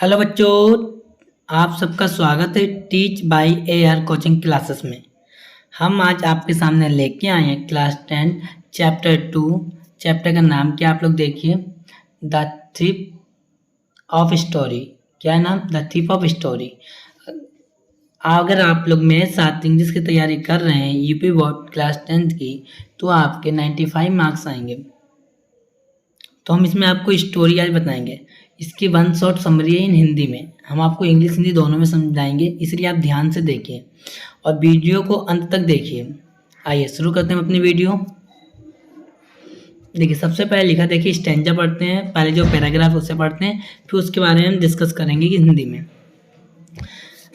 Hello बच्चों, आप सबका स्वागत है teach bye AR coaching classes में। हम आज आपके सामने लेके आए हैं क्लास 10 चैप्टर 2। चैप्टर का नाम क्या आप लोग देखिए, द थीफ ऑफ स्टोरी। क्या नाम? The thief of story. अगर आप लोग मेरे साथ इंग्लिश की तैयारी कर रहे हैं यूपी बोर्ड क्लास 10 की, तो आपके 95 मार्क्स आएंगे। तो हम इसमें आपको स्टोरी आज बताएंगे। इसकी वन शॉट समरी है इन हिंदी में। हम आपको इंग्लिश हिंदी दोनों में समझाएंगे, इसलिए आप ध्यान से देखिए और वीडियो को अंत तक देखिए। आइए शुरू करते हैं अपनी वीडियो। देखिए, सबसे पहले लिखा, देखिए स्टैंजा पढ़ते हैं। पहले जो पैराग्राफ उससे पढ़ते हैं, फिर उसके बारे में हम डिस्कस करेंगे कि हिंदी में।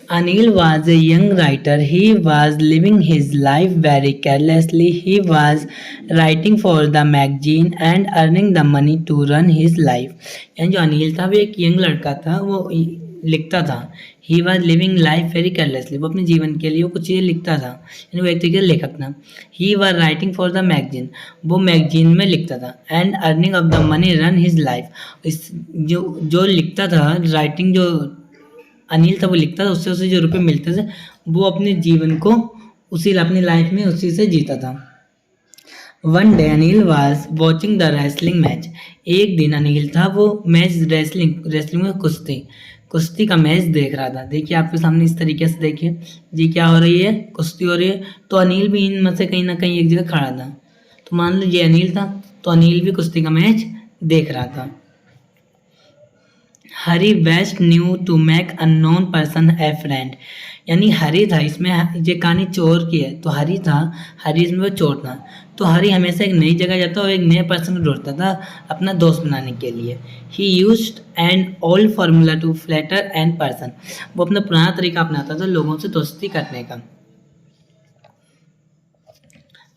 Anil was a young writer. He was living his life very carelessly. He was writing for the magazine and earning the money to run his life. यानी जो अनिल था वो एक यंग लड़का था, वो लिखता था। He was living life very carelessly. वो अपने जीवन के लिए वो कुछ चीज़ें लिखता था, यानी वो एक तरीके से लेखक था। He was writing for the magazine. वो मैगजीन में लिखता था। And earning of the money run his life. इस जो लिखता था, राइटिंग जो अनिल था वो लिखता था, उससे उसे जो रुपये मिलते थे वो अपने जीवन को उसी अपनी लाइफ में उसी से जीता था। One day Anil was watching the wrestling match. एक दिन अनिल था वो मैच रेसलिंग में कुश्ती का मैच देख रहा था। देखिए आपके सामने इस तरीके से देखिए जी, क्या हो रही है? कुश्ती हो रही है। तो अनिल भी इनमें से कहीं ना कहीं एक जगह खड़ा था। तो मान लीजिए अनिल था, तो अनिल भी कुश्ती का मैच देख रहा था। Hari best knew to make unknown person a friend. यानी हरी था, इसमें ये कहानी चोर की है, तो हरी था, हरी इसमें वो चोर था। तो हरी हमेशा एक नई जगह जाता और एक नए पर्सन को ढूंढता था अपना दोस्त बनाने के लिए। He used an old formula to flatter an person. वो अपना पुराना तरीका अपनाता था लोगों से दोस्ती करने का।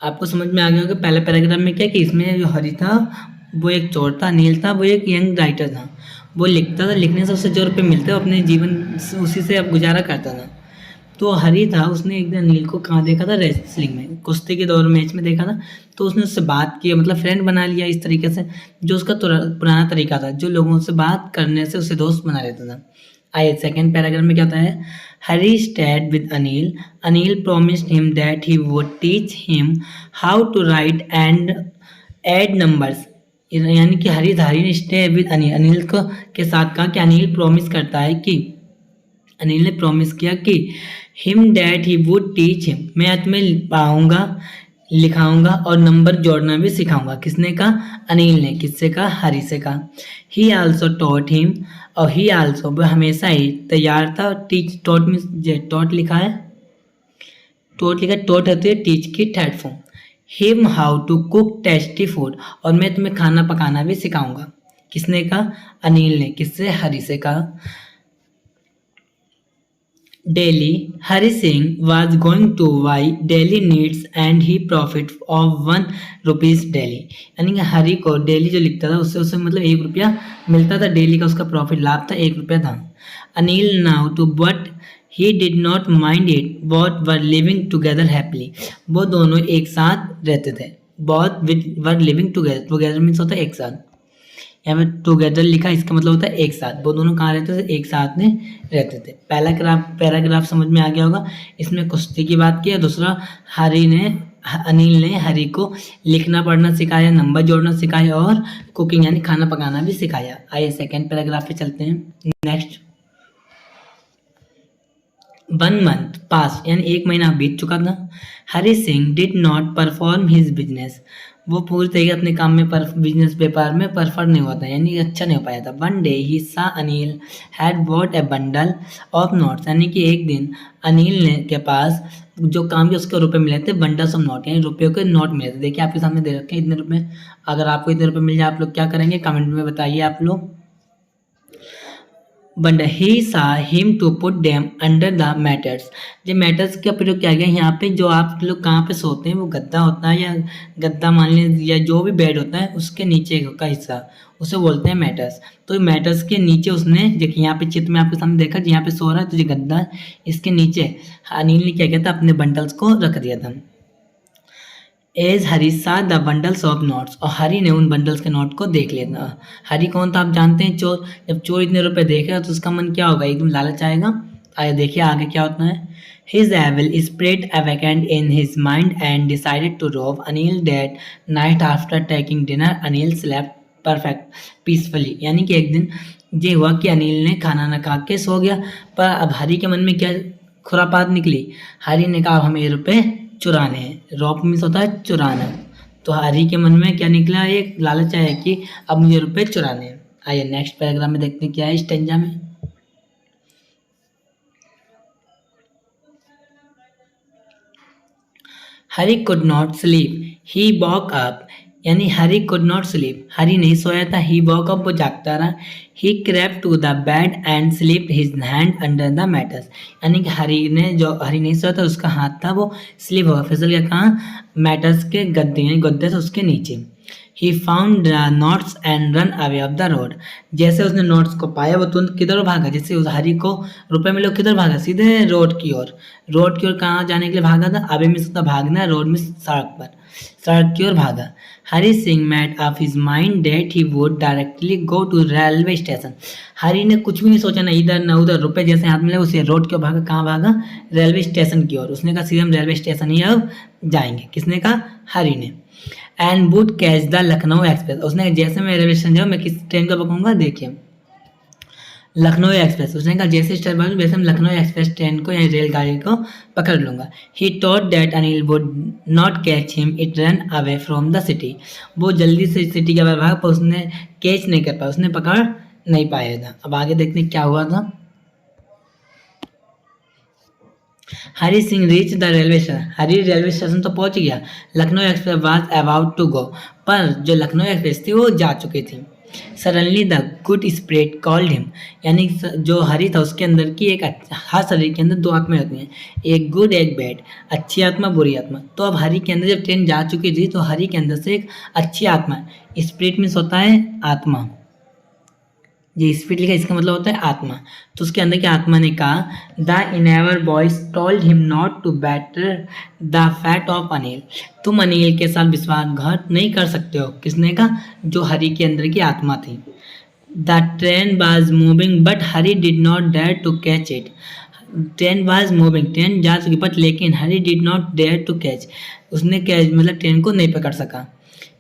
आपको समझ में आ गया होगा पहले पैराग्राफ में क्या कि इसमें जो हरी था वो एक चोर था, अनिल था वो एक यंग राइटर था। वो लिखता था, लिखने से उसे जो रुपये मिलते अपने जीवन उसी से अब गुजारा करता था। तो हरी था, उसने एक दिन अनिल को कहाँ देखा था? रेसलिंग में, कुश्ती के दौर मैच में देखा था। तो उसने उससे बात की, मतलब फ्रेंड बना लिया इस तरीके से, जो उसका पुराना तरीका था, जो लोगों से बात करने से उसे दोस्त बना लेता था। आइए सेकेंड पैराग्राफ में क्या होता है? Hari stayed with Anil. Anil promised him that he would teach him how to write and add numbers. यानी कि हरी ने स्टे विद अनिल, अनिल को के साथ कहा कि अनिल प्रॉमिस करता है कि अनिल ने प्रॉमिस किया कि him that he would teach him, मैं तुम्हें पढ़ाऊंगा, लिखाऊंगा और नंबर जोड़ना भी सिखाऊंगा। किसने कहा? अनिल ने। किससे कहा? हरी से कहा। ही आल्सो टॉट हिम, और ही आल्सो वो हमेशा ही तैयार था। टीच टॉट में टॉट लिखा है, टॉट लिखा, टॉट होती है टीच की third form. Him how to cook tasty food, और मैं तुम्हें खाना पकाना भी सिखाऊंगा। किसने कहा? अनिल ने। किससे? हरी से कहा। Daily Hari Singh was going two by daily needs and he profit of ₹1 daily. यानी कि हरी को डेली जो लिखता था उससे उसे मतलब ₹1 मिलता था डेली का, उसका प्रॉफिट लाभ था ₹1 था। Anil now to but he did not mind it, both were living together happily. वो दोनों एक साथ रहते थे। Both were living together, together means होता है एक साथ। यहाँ पे टुगेदर लिखा, इसका मतलब होता है एक साथ। वो दोनों कहाँ रहते थे? एक साथ में रहते थे। पहला पैराग्राफ समझ में आ गया होगा। इसमें कुश्ती की बात की है। दूसरा, अनिल ने हरी को लिखना पढ़ना सिखाया, नंबर जोड़ना सिखाया और कुकिंग यानी खाना पकाना भी सिखाया। आइए सेकेंड पैराग्राफ पे चलते हैं। नेक्स्ट, 1 मंथ पास, यानी 1 महीना बीत चुका था। Hari Singh did not perform his business. वो पूरी तरीके अपने काम में बिजनेस व्यापार में परफॉर्म नहीं हुआ था, यानी अच्छा नहीं हो पाया था। वन डे ही सा Anil had bought A bundle of notes. यानी कि एक दिन अनिल ने के पास जो काम के उसके रुपए मिले थे, बंडल्स ऑफ नोट, यानी रुपयों के नोट मिले थे। देखिए आपके सामने दे रखे हैं इतने रुपए। अगर आपको इतने रुपए मिल जाए आप लोग क्या करेंगे? कमेंट में बताइए आप लोग। But he saw him to put them under the matters. जो मैटर्स का प्रयोग किया गया यहाँ पे, जो आप लोग कहाँ पे सोते हैं वो गद्दा होता है, या गद्दा मान लीजिए, या जो भी बेड होता है उसके नीचे का हिस्सा उसे बोलते हैं मैटर्स। तो मैटर्स के नीचे उसने, देखिए यहाँ पे चित्र में आपके सामने देखा, यहाँ पे सो रहा है तो ये गद्दा है, इसके नीचे अनिल ने क्या किया था? अपने बंडल्स को रख दिया था। एज हरी सा द बंडल्स ऑफ नोट्स, और हरी ने उन बंडल्स के नोट को देख लिया। हरी कौन था आप जानते हैं, चोर। जब चोर इतने रुपए देखेगा तो उसका मन क्या होगा, एकदम लालच आएगा। आइए देखिए आगे क्या होता है। His evil spirit awakened in his mind and decided to rob Anil that night. After taking dinner, Anil slept perfect peacefully। यानी कि एक दिन ये हुआ कि अनिल ने खाना ना खा के सो गया, पर अब हरी के मन में क्या खुरापात निकली। हरी ने कहा अब हमें ये रुपए चुराने हैं। रॉब मीन्स होता है चुराना। तो हरी के मन में क्या निकला, एक लालच आया कि अब मुझे रुपए चुराने हैं। आइए नेक्स्ट पैराग्राफ में देखते हैं क्या है इस स्टेंजा में। Hari could not sleep, he woke up. यानी Hari could not sleep, Hari नहीं सोया था। ही वॉक अप, वो जागता रहा। He crept to the bed and slip his hand under the mattress. यानी कि हरी ने, जो हरी नहीं सोया था उसका हाथ था वो स्लीप होगा, फिसल गया कहाँ, मैटर्स के गद्दे यानी गद्दे से उसके नीचे। He found the notes and run away of the road. जैसे उसने नोट्स को पाया वो तुरंत किधर भागा, जैसे उस हरी को रुपए मिले किधर भागा, सीधे रोड की ओर। रोड की ओर कहाँ जाने के लिए भागा था, अवे में उसका भागना, रोड में सड़क पर, सड़क की ओर भागा। Hari Singh made up his mind that he would directly go to railway station. Hari ने कुछ भी नहीं सोचा, ना इधर ना उधर, रुपए जैसे हाथ मिले उसे रोड की ओर भागा। कहाँ भागा, रेलवे स्टेशन की ओर। उसने कहा सीधे हम रेलवे स्टेशन ही अब जाएंगे। किसने कहा, हरी ने। And would catch the Lucknow express. उसने कहा जैसे मैं रेलवे स्टेशन जाऊँ मैं किस ट्रेन को पकड़ूंगा, देखिए लखनऊ एक्सप्रेस। उसने कहा जैसे स्टेशन पकड़ूँ वैसे हम लखनऊ एक्सप्रेस ट्रेन को या रेलगाड़ी को पकड़ लूंगा। ही thought that Anil would not catch him, it run away from the city. वो जल्दी से सिटी के बाहर भागा पर उसने कैच नहीं कर पाया, उसने पकड़ नहीं पाया था। अब आगे देखते क्या हुआ था। Hari Singh reach the railway station. Hari railway station तो पहुंच गया। Lucknow express was about to go, पर जो लखनऊ एक्सप्रेस थी वो जा चुकी थी। Suddenly the good spirit called him. यानी जो हरी था उसके अंदर की एक, हर शरीर के अंदर दो आत्माएं होती हैं, एक गुड एक बैड, अच्छी आत्मा बुरी आत्मा। तो अब हरी के अंदर जब ट्रेन जा चुकी थी तो हरी के अंदर से एक अच्छी आत्मा, स्पिरिट मीन्स होता है आत्मा, ये स्पिरिट लिखा इसका मतलब होता है आत्मा। तो उसके अंदर की आत्मा ने कहा the inner voice told him not to betray the faith of Anil. तुम अनिल के साथ विश्वासघात नहीं कर सकते हो। किसने कहा, जो हरी के अंदर की आत्मा थी। The train was moving but Hari did not dare to catch it. Train was moving, train जा चुकी बट लेकिन Hari did not dare to catch, उसने कैच मतलब ट्रेन को नहीं पकड़ सका।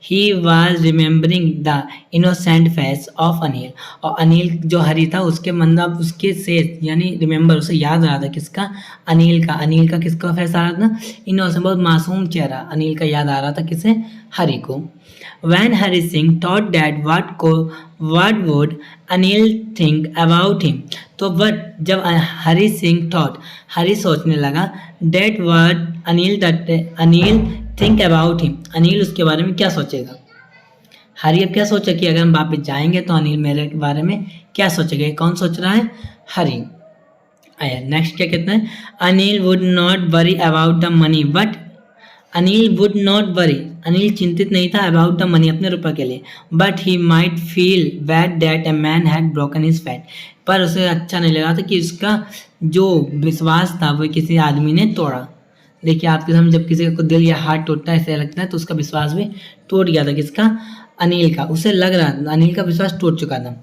He was remembering the innocent face of Anil. और अनिल जो हरी था उसके मतलब उसके से यानी रिमेंबर, उसे याद आ रहा था किसका, अनिल का। अनिल का किसका फेस आ रहा था, इनोसेंट, बहुत मासूम चेहरा अनिल का याद आ रहा था। किसे, हरी को। When Hari Singh thought that what would Anil think about him। तो बट जब हरी सिंह थॉट, हरी सोचने लगा, that what Anil think about him, Anil उसके बारे में क्या सोचेगा। हरी अब क्या सोचा कि अगर हम वापस जाएंगे तो अनिल मेरे बारे में क्या सोचेगा। कौन सोच रहा है, हरी। आया नेक्स्ट क्या कहते हैं, Anil would not worry about the money but, Anil would not worry, Anil चिंतित नहीं था अबाउट द मनी, अपने रुपए के लिए। But he might feel bad that a man had broken his fat. पर उसे अच्छा नहीं लगा था कि उसका जो विश्वास था वो किसी आदमी ने तोड़ा। देखिए आपके सामने जब किसी का दिल या हार्ट टूटता है ऐसा लगता है, तो उसका विश्वास भी टूट गया था। किसका, अनिल का। उसे लग रहा था अनिल का विश्वास टूट चुका था।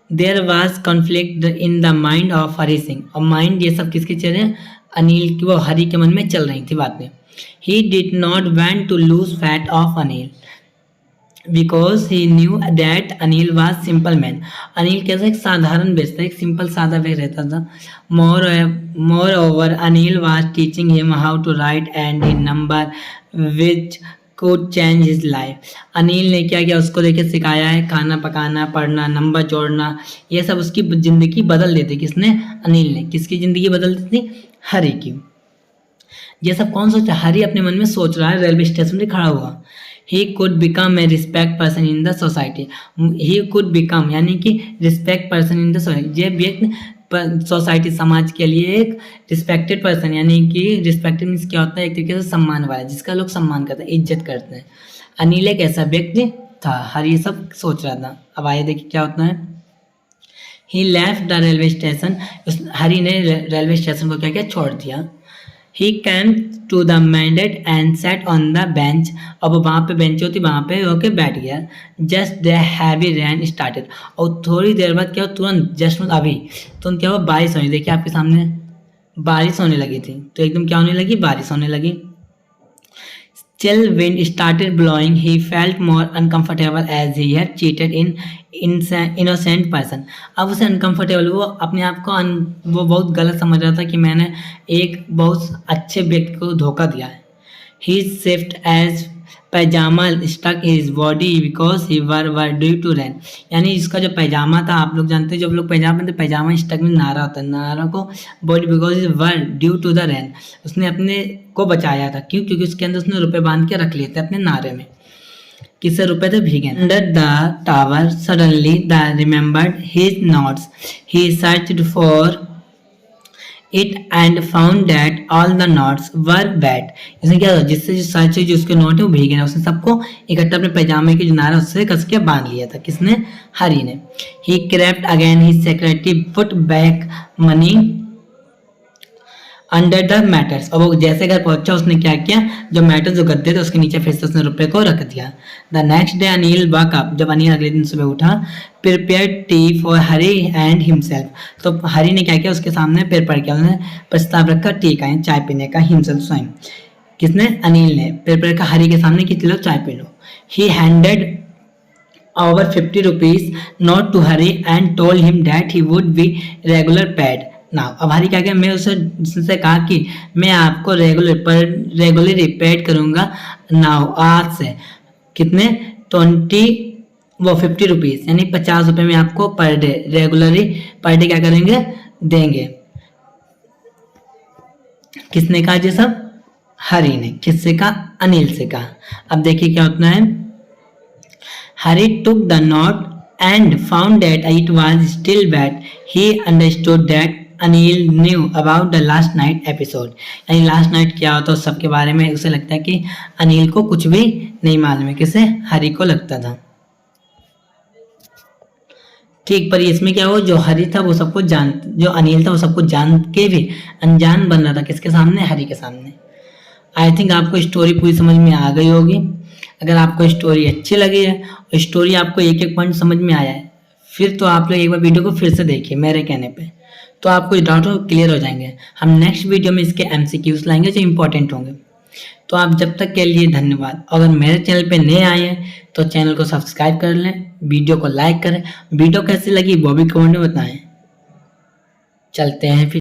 There was conflict in the mind of Hari Singh. और माइंड ये सब किसके चल रहे हैं, अनिल की, वो हरी के मन में चल रही थी बातें। He did not want to lose faith of Anil because he knew that Anil was simple man. Anil कैसा एक साधारण व्यक्ति था, एक सिंपल सादा व्यक्ति रहता था। Moreover Anil was teaching him how to write and in number which could change his life। Anil ने क्या किया, उसको लेके सिखाया है खाना पकाना, पढ़ना, नंबर जोड़ना, ये सब उसकी ज़िंदगी बदल देती। किसने, अनिल ने। किसकी ज़िंदगी बदल दी थी, हरी की। ये सब कौन सोचा, हरी अपने मन में सोच रहा है रेलवे स्टेशन पे खड़ा हुआ। He could become a respect person in the society. He could become यानी कि respect person in the society, ये व्यक्ति सोसाइटी समाज के लिए एक रिस्पेक्टेड पर्सन, यानी कि रिस्पेक्टेड मीन्स क्या होता है, एक तरीके से सम्मान वाला, जिसका लोग सम्मान करते हैं, इज्जत करते हैं। अनिल एक ऐसा व्यक्ति था। हर ये सब सोच रहा था। अब आइए देखिए क्या होता है। He left the railway station. Hari ने रेलवे स्टेशन को क्या किया, छोड़ दिया। He came to the maidan and sat on the bench. अब वहाँ पे बेंच होती वहाँ पे होके बैठ गया। Just the heavy rain started, और थोड़ी देर बाद क्या हुआ, तुरंत जस्ट अभी तुरंत क्या हुआ, बारिश होने, देखिए आपके सामने बारिश होने लगी थी। तो एकदम क्या होने लगी, बारिश होने लगी। Chill wind started blowing. He felt more uncomfortable as he had cheated in innocent person. अब उसे uncomfortable, वो अपने आप को वो बहुत गलत समझ रहा था कि मैंने एक बहुत अच्छे व्यक्ति को धोखा दिया है। He shift as pyjama stuck his body because he were due to rain। यानी इसका जो पैजामा था, आप लोग जानते हैं जब लोग पैजामा पहनते, पैजामा स्टक में नारा होता है, नारा को body because were due to the rain, उसने अपने को बचाया था। क्यों? क्योंकि उसके अंदर उसने रुपए बांध के रख लिए थे अपने नारे में। किससे रुपए थे? भीगे। Under the tower suddenly the remembered his notes. He searched for it and found that all the notes were wait. इसने क्या, जिससे जो सर्च जो उसके नोट है वो भीगे, उसने सबको इकट्ठा अपने पैजामे के जो नारा उससे कस के बांध लिया था। किसने? हरी ने। He crept again his secretary put back money under the mattress. और वो जैसे घर पहुंचा उसने क्या किया, जो मैटर्स जो गद्दे थे उसके नीचे फिर से उसने रुपए को रख दिया। द नेक्स्ट डे अनिल वक अप, जब अनिल अगले दिन सुबह उठा, prepare T for Hari and himself. तो हरी ने क्या किया, उसके सामने प्रिपेयर किया, उन्होंने प्रस्ताव रखा टी का, चाय पीने का, हिमसेल्फ स्वयं। किसने? अनिल ने प्रिपेयर का हरी के सामने कि चलो चाय P low. He handed over 50 rupees note to Hari and told him that he would be regular paid now। अब हरी क्या किया, मैं उससे कहा कि मैं आपको रेगुलरली पेड करूंगा नाउ, आज से। कितने? 50 रुपीज, यानी 50 रुपए में आपको per day regularly per day क्या करेंगे, देंगे। किसने कहा ये सब? हरी ने। किससे कहा? अनिल से कहा। अब देखिए क्या होता है। Harry took the note and found that it was still wet. He understood that Anil knew about the last night episode। यानी लास्ट नाइट क्या होता है उस सब के बारे में उसे लगता है कि अनिल को कुछ भी नहीं मालूम है। किसे? हरी को लगता था। ठीक, पर इसमें क्या हुआ, जो हरी था वो सबको जो अनिल था वो सबको जान के भी अनजान बन रहा था। किसके सामने? हरी के सामने। आई थिंक आपको स्टोरी पूरी समझ में आ गई होगी। अगर आपको स्टोरी अच्छी लगी है और स्टोरी आपको एक एक पॉइंट समझ में आया है, फिर तो आप लोग एक बार वीडियो को फिर से देखिए मेरे कहने पे, तो आपको डाउट क्लियर हो जाएंगे। हम नेक्स्ट वीडियो में इसके MCQs लाएंगे जो इंपॉर्टेंट होंगे। तो आप जब तक के लिए धन्यवाद। अगर मेरे चैनल पे नए आए हैं तो चैनल को सब्सक्राइब कर लें, वीडियो को लाइक करें, वीडियो कैसी लगी वो भी कमेंट में बताएं। चलते हैं फिर।